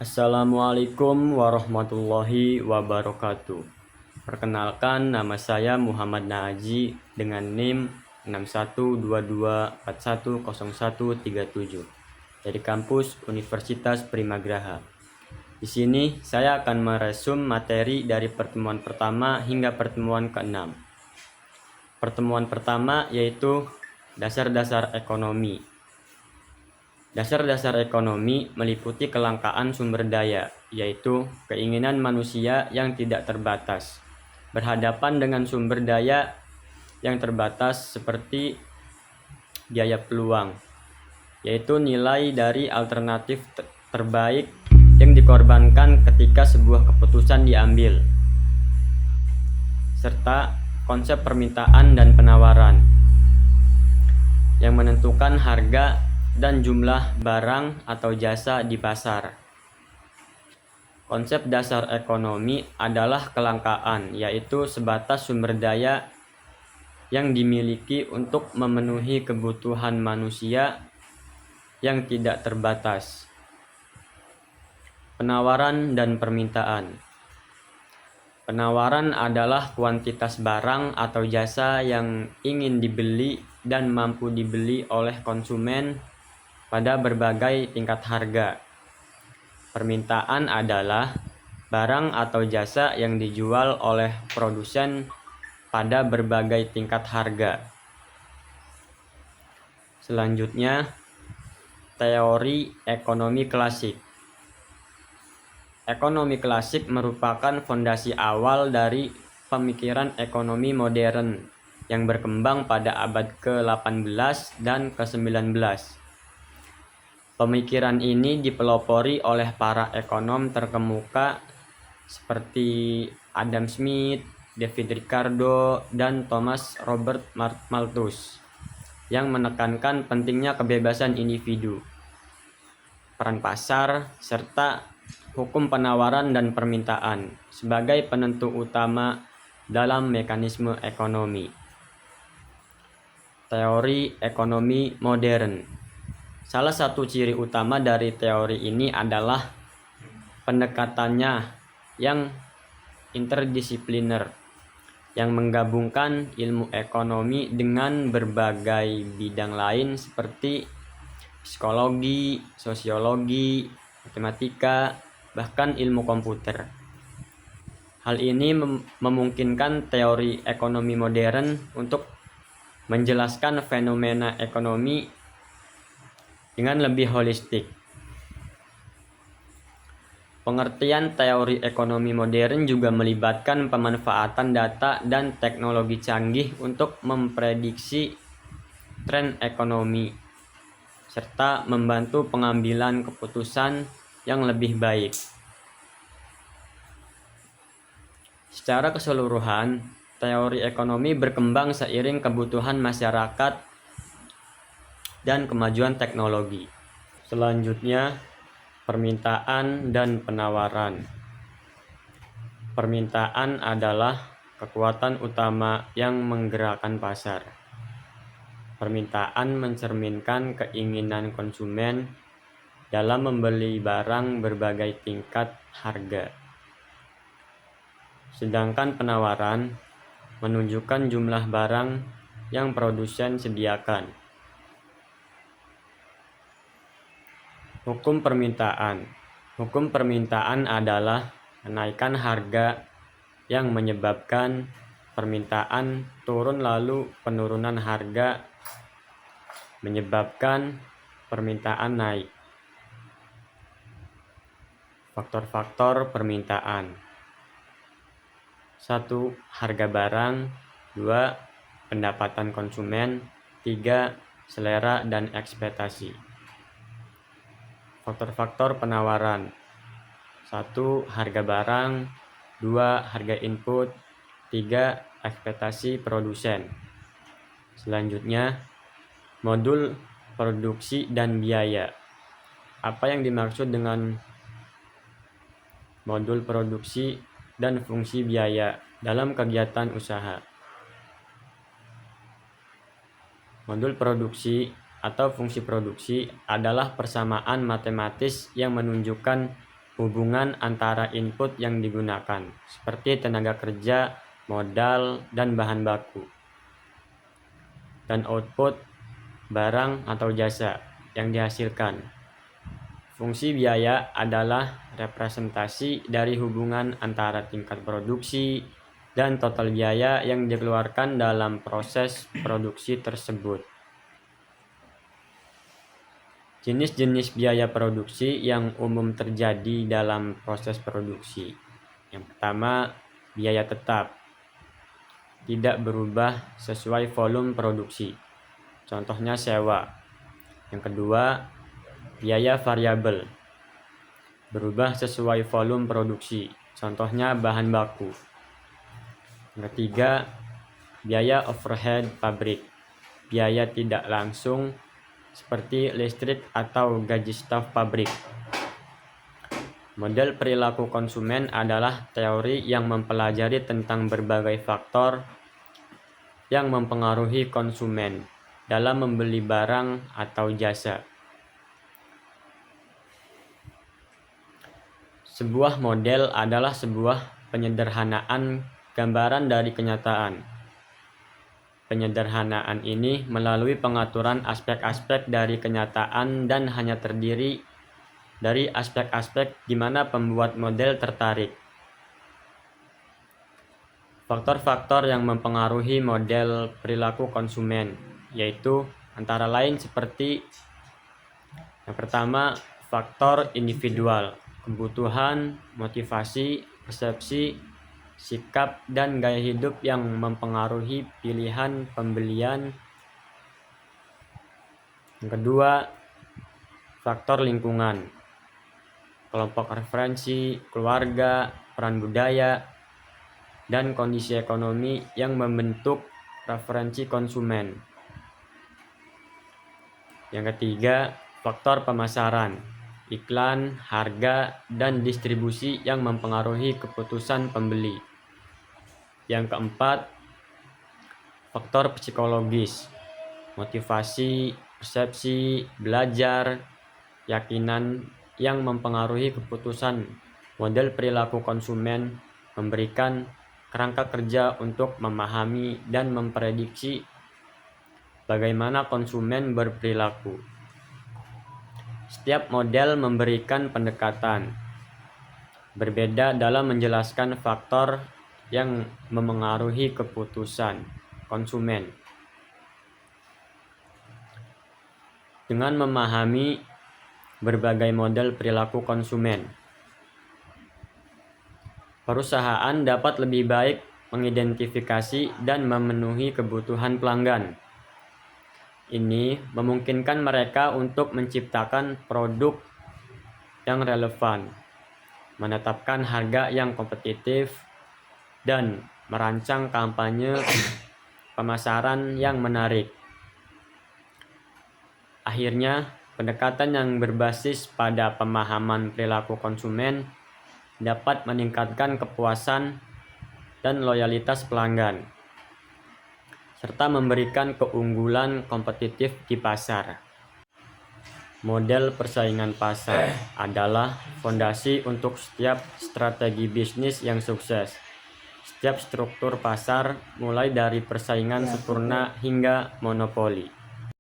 Assalamualaikum warahmatullahi wabarakatuh. Perkenalkan, nama saya Muhammad Naaji dengan NIM 6122410137 dari kampus Universitas Primagraha. Di sini saya akan meresum materi dari pertemuan pertama hingga pertemuan ke-6. Pertemuan pertama yaitu dasar-dasar ekonomi. Dasar-dasar ekonomi meliputi kelangkaan sumber daya, yaitu keinginan manusia yang tidak terbatas, berhadapan dengan sumber daya yang terbatas seperti biaya peluang, yaitu nilai dari alternatif terbaik yang dikorbankan ketika sebuah keputusan diambil, serta konsep permintaan dan penawaran yang menentukan harga dan jumlah barang atau jasa di pasar. Konsep dasar ekonomi adalah kelangkaan, yaitu sebatas sumber daya yang dimiliki untuk memenuhi kebutuhan manusia yang tidak terbatas. Penawaran dan permintaan. Penawaran adalah kuantitas barang atau jasa yang ingin dibeli dan mampu dibeli oleh konsumen pada berbagai tingkat harga. Permintaan adalah barang atau jasa yang dijual oleh produsen pada berbagai tingkat harga. Selanjutnya, teori ekonomi klasik. Ekonomi klasik merupakan fondasi awal dari pemikiran ekonomi modern yang berkembang pada abad ke-18 dan ke-19. Pemikiran ini dipelopori oleh para ekonom terkemuka seperti Adam Smith, David Ricardo, dan Thomas Robert Malthus yang menekankan pentingnya kebebasan individu, peran pasar, serta hukum penawaran dan permintaan sebagai penentu utama dalam mekanisme ekonomi. Teori ekonomi modern. Salah satu ciri utama dari teori ini adalah pendekatannya yang interdisipliner, yang menggabungkan ilmu ekonomi dengan berbagai bidang lain seperti psikologi, sosiologi, matematika, bahkan ilmu komputer. Hal ini memungkinkan teori ekonomi modern untuk menjelaskan fenomena ekonomi dengan lebih holistik. Pengertian teori ekonomi modern juga melibatkan pemanfaatan data dan teknologi canggih untuk memprediksi tren ekonomi, serta membantu pengambilan keputusan yang lebih baik. Secara keseluruhan, teori ekonomi berkembang seiring kebutuhan masyarakat dan kemajuan teknologi. Selanjutnya, permintaan dan penawaran. Permintaan adalah kekuatan utama yang menggerakkan pasar. Permintaan mencerminkan keinginan konsumen dalam membeli barang berbagai tingkat harga. Sedangkan penawaran menunjukkan jumlah barang yang produsen sediakan. Hukum permintaan. Hukum permintaan adalah kenaikan harga yang menyebabkan permintaan turun, lalu penurunan harga menyebabkan permintaan naik. Faktor-faktor permintaan. 1. Harga barang. 2. Pendapatan konsumen. 3. Selera dan ekspektasi. Faktor-faktor penawaran. 1. Harga barang. 2. Harga input. 3. Ekspektasi produsen. Selanjutnya, modul produksi dan biaya. Apa yang dimaksud dengan modul produksi dan fungsi biaya dalam kegiatan usaha? Modul produksi atau fungsi produksi adalah persamaan matematis yang menunjukkan hubungan antara input yang digunakan, seperti tenaga kerja, modal, dan bahan baku, dan output, barang atau jasa yang dihasilkan. Fungsi biaya adalah representasi dari hubungan antara tingkat produksi dan total biaya yang dikeluarkan dalam proses produksi tersebut. Jenis-jenis biaya produksi yang umum terjadi dalam proses produksi. Yang pertama, biaya tetap, tidak berubah sesuai volume produksi. Contohnya sewa. Yang kedua, biaya variabel, berubah sesuai volume produksi. Contohnya bahan baku. Yang ketiga, biaya overhead pabrik, biaya tidak langsung seperti listrik atau gaji staf pabrik. Model perilaku konsumen adalah teori yang mempelajari tentang berbagai faktor yang mempengaruhi konsumen dalam membeli barang atau jasa. Sebuah model adalah sebuah penyederhanaan gambaran dari kenyataan. Penyederhanaan ini melalui pengaturan aspek-aspek dari kenyataan dan hanya terdiri dari aspek-aspek di mana pembuat model tertarik. Faktor-faktor yang mempengaruhi model perilaku konsumen yaitu antara lain seperti yang pertama, faktor individual, kebutuhan, motivasi, persepsi, sikap, dan gaya hidup yang mempengaruhi pilihan pembelian. Yang kedua, faktor lingkungan, kelompok referensi, keluarga, peran budaya, dan kondisi ekonomi yang membentuk preferensi konsumen. Yang ketiga, faktor pemasaran, iklan, harga, dan distribusi yang mempengaruhi keputusan pembeli. Yang keempat, faktor psikologis, motivasi, persepsi, belajar, keyakinan yang mempengaruhi keputusan. Model perilaku konsumen memberikan kerangka kerja untuk memahami dan memprediksi bagaimana konsumen berperilaku. Setiap model memberikan pendekatan berbeda dalam menjelaskan faktor yang memengaruhi keputusan konsumen. Dengan memahami berbagai model perilaku konsumen, perusahaan dapat lebih baik mengidentifikasi dan memenuhi kebutuhan pelanggan. Ini memungkinkan mereka untuk menciptakan produk yang relevan, menetapkan harga yang kompetitif, dan merancang kampanye pemasaran yang menarik. Akhirnya, pendekatan yang berbasis pada pemahaman perilaku konsumen dapat meningkatkan kepuasan dan loyalitas pelanggan, serta memberikan keunggulan kompetitif di pasar. Model persaingan pasar adalah fondasi untuk setiap strategi bisnis yang sukses. Setiap struktur pasar, mulai dari persaingan sempurna hingga monopoli,